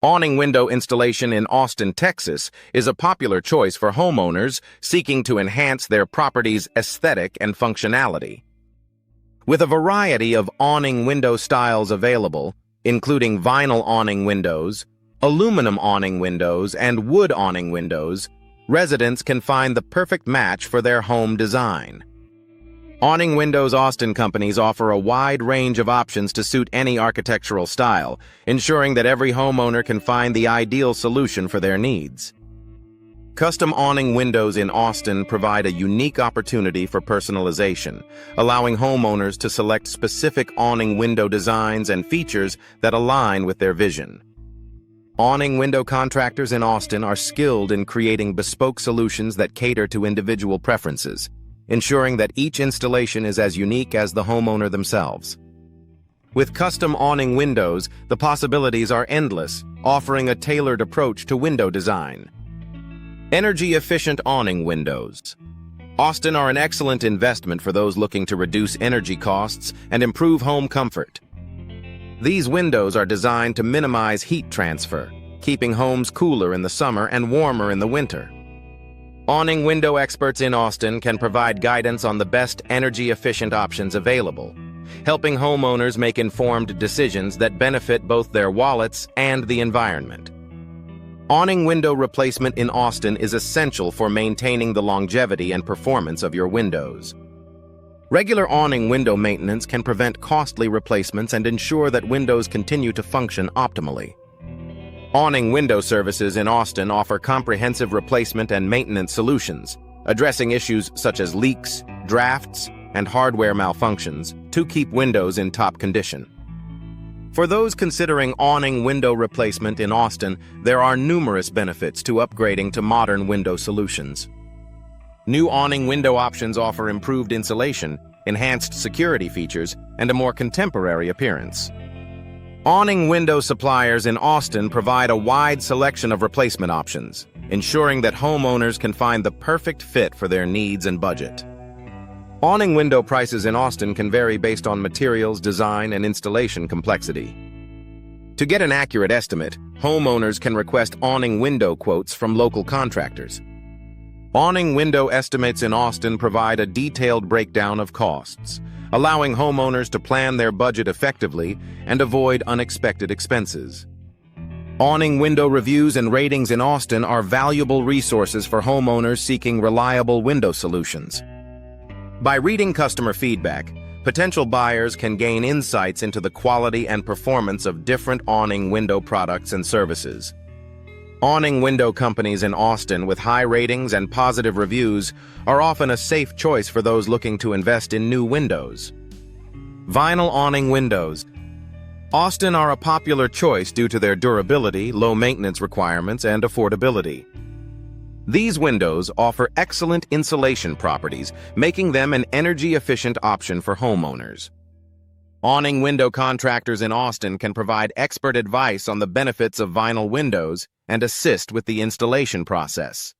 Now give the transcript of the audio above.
Awning window installation in Austin, Texas is a popular choice for homeowners seeking to enhance their property's aesthetic and functionality. With a variety of awning window styles available, including vinyl awning windows, aluminum awning windows, and wood awning windows, residents can find the perfect match for their home design. Awning Windows Austin companies offer a wide range of options to suit any architectural style, ensuring that every homeowner can find the ideal solution for their needs. Custom awning windows in Austin provide a unique opportunity for personalization, allowing homeowners to select specific awning window designs and features that align with their vision. Awning window contractors in Austin are skilled in creating bespoke solutions that cater to individual preferences, ensuring that each installation is as unique as the homeowner themselves. With custom awning windows, the possibilities are endless, offering a tailored approach to window design. Energy-efficient awning windows. Austin are an excellent investment for those looking to reduce energy costs and improve home comfort. These windows are designed to minimize heat transfer, keeping homes cooler in the summer and warmer in the winter. Awning window experts in Austin can provide guidance on the best energy-efficient options available, helping homeowners make informed decisions that benefit both their wallets and the environment. Awning window replacement in Austin is essential for maintaining the longevity and performance of your windows. Regular awning window maintenance can prevent costly replacements and ensure that windows continue to function optimally. Awning window services in Austin offer comprehensive replacement and maintenance solutions, addressing issues such as leaks, drafts, and hardware malfunctions to keep windows in top condition. For those considering awning window replacement in Austin, there are numerous benefits to upgrading to modern window solutions. New awning window options offer improved insulation, enhanced security features, and a more contemporary appearance. Awning window suppliers in Austin provide a wide selection of replacement options, ensuring that homeowners can find the perfect fit for their needs and budget. Awning window prices in Austin can vary based on materials, design, and installation complexity. To get an accurate estimate, homeowners can request awning window quotes from local contractors. Awning window estimates in Austin provide a detailed breakdown of costs, allowing homeowners to plan their budget effectively and avoid unexpected expenses. Awning window reviews and ratings in Austin are valuable resources for homeowners seeking reliable window solutions. By reading customer feedback, potential buyers can gain insights into the quality and performance of different awning window products and services. Awning window companies in Austin with high ratings and positive reviews are often a safe choice for those looking to invest in new windows. Vinyl awning windows. Austin are a popular choice due to their durability, low maintenance requirements, and affordability. These windows offer excellent insulation properties, making them an energy-efficient option for homeowners. Awning window contractors in Austin can provide expert advice on the benefits of vinyl windows and assist with the installation process.